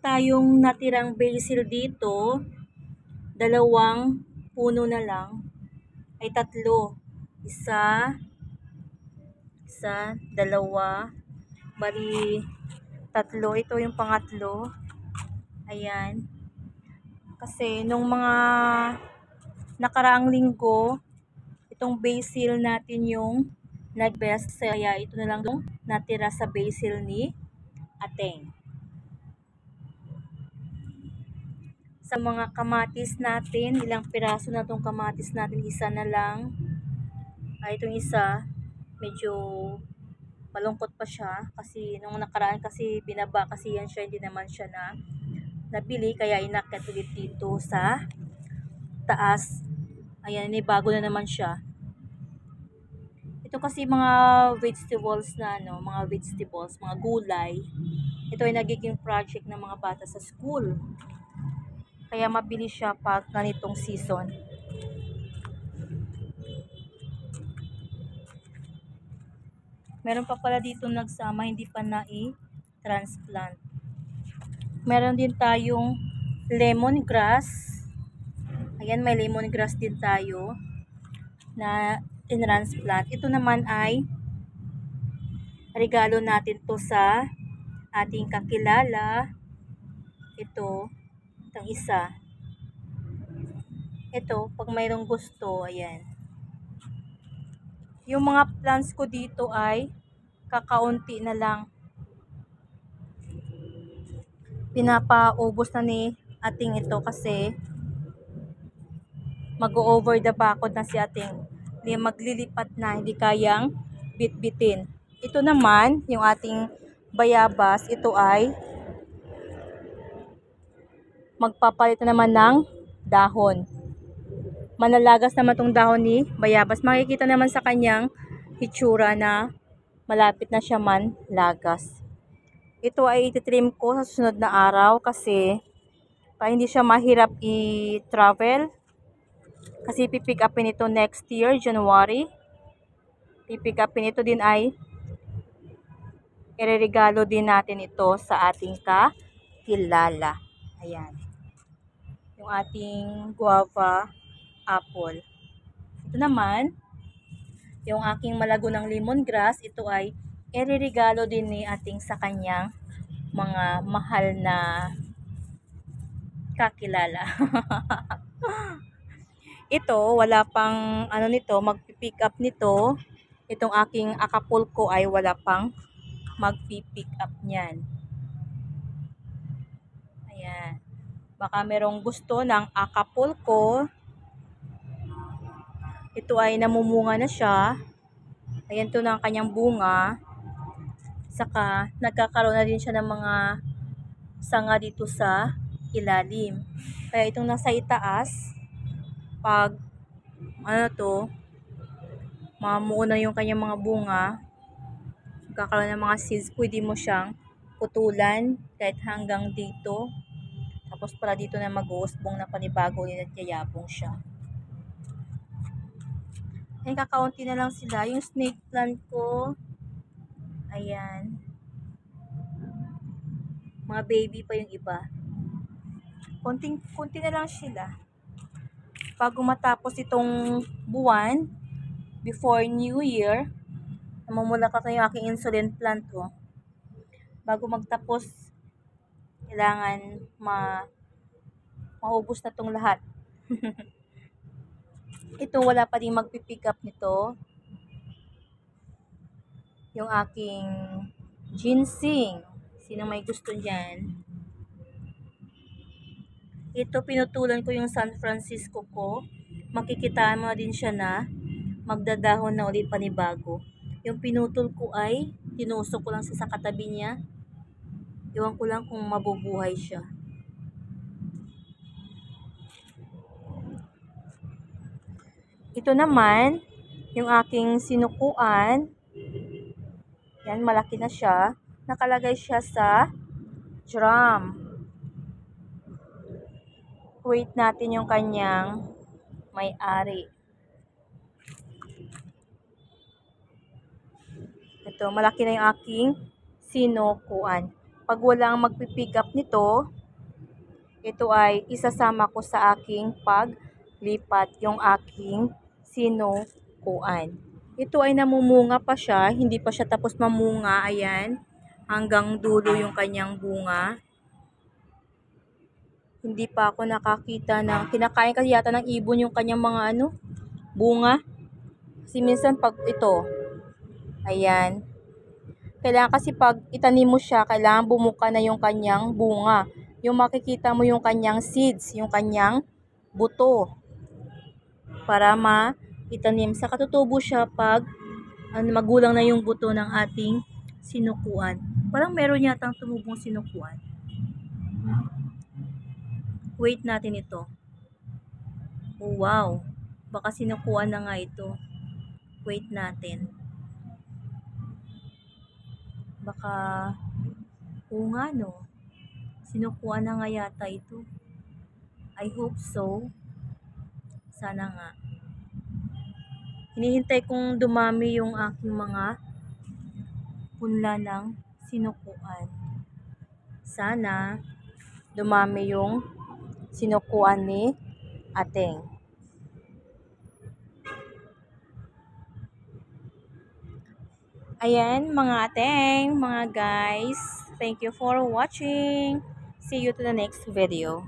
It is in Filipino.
tayong natirang basil dito, dalawang puno na lang, ay tatlo. Isa, dalawa, bali tatlo. Ito yung pangatlo. Ayan. Kasi nung mga nakaraang linggo, itong basil natin yung nag-best. Kaya ito na lang yung natira sa basil ni Ateng. Sa mga kamatis natin, ilang piraso na tong kamatis natin, isa na lang. Itong isa, medyo malungkot pa siya kasi nung nakaraan kasi binaba kasi yan siya, hindi naman siya na nabili, kaya inakyat ulit dito sa taas. Ayan, may bago na naman siya. Ito kasi mga vegetables na mga gulay. Ito ay nagiging project ng mga bata sa school. Kaya mabili siya pag ganitong season. Meron pa pala dito nagsama, hindi pa na-transplant. Meron din tayong lemongrass. Ayan, may lemongrass din tayo na in-transplant. Ito naman ay regalo natin to sa ating kakilala. Itong isa. Ito, pag mayroong gusto, ayan. Yung mga plants ko dito ay kakaunti na lang. Pinapaubos na ni Ating ito kasi mag-over the bakod na si Ating. Maglilipat na, hindi kayang bitbitin. Ito naman, yung ating bayabas, ito ay magpapalit na naman ng dahon. Manalagas naman itong dahon ni bayabas. Makikita naman sa kanyang hitsura na malapit na siya manlagas. Ito ay ititrim ko sa susunod na araw kasi para hindi siya mahirap i-travel. Kasi pipick upin ito next year, January. Pipick upin ito din ay ireregalo din natin ito sa ating kakilala. Ayan. Yung ating guava apple. Ito naman, yung aking malagunang lemongrass, ito ay ireregalo din ni Ating sa kanyang mga mahal na kakilala. Ito, wala pang nito, magpipick up nito. Itong aking Acapulco ay wala pang magpipick up niyan. Ayan. Baka merong gusto ng Acapulco. Ito ay namumunga na siya. Ayan to na ang kanyang bunga. Saka nagkakaroon na din siya ng mga sanga dito sa ilalim. Kaya itong nasa itaas, pag mamuo na yung kanyang mga bunga, magkakaroon ng mga seeds, pwede mo siyang putulan kahit hanggang dito. Tapos para dito na mag-uusbong na panibago ulit at yayabong siya. Ayan, kakaunti na lang sila. Yung snake plant ko, ayan. Mga baby pa yung iba. Kunti na lang sila. Bago matapos itong buwan, before New Year, namumulaklak na yung aking insulin plant ko. Bago magtapos, kailangan maubos na tong lahat. Ito, wala pa rin magpipick up nito. Yung aking ginseng. Sino may gusto niyan? Ito, pinutulan ko yung San Francisco ko. Makikitaan mo din siya na magdadahon na ulit panibago. Yung pinutol ko ay tinusok ko lang sa katabi niya. Iwan ko lang kung mabubuhay siya. Ito naman, yung aking sinukuan. Yan, malaki na siya. Nakalagay siya sa drum. Wait natin yung kanyang may-ari. Ito, malaki na yung aking sinukuan. Pag walang magpipick up nito, ito ay isasama ko sa aking paglipat yung aking sinukuan. Ito ay namumunga pa siya, hindi pa siya tapos mamunga, ayan. Hanggang dulo yung kanyang bunga. Hindi pa ako nakakita ng, kinakain kasi yata ng ibon yung kanyang mga bunga. Kasi minsan pag ito, ayan. Kailangan kasi pag itanim mo siya, kailangan bumuka na yung kanyang bunga. Yung makikita mo yung kanyang seeds, yung kanyang buto. Para maitanim. Sa katutubo siya pag magulang na yung buto ng ating sinukuan. Parang meron yatang tumubong sinukuan. Wait natin ito. Oh, wow. Baka sinukuan na nga ito. Wait natin. Baka, oo nga no. Sinukuan na nga yata ito. I hope so. Sana nga. Hinihintay kong dumami yung aking mga punla ng sinukuan. Sana dumami yung sinukuan ni Ateng. Ayan mga Ateng, mga guys. Thank you for watching. See you to the next video.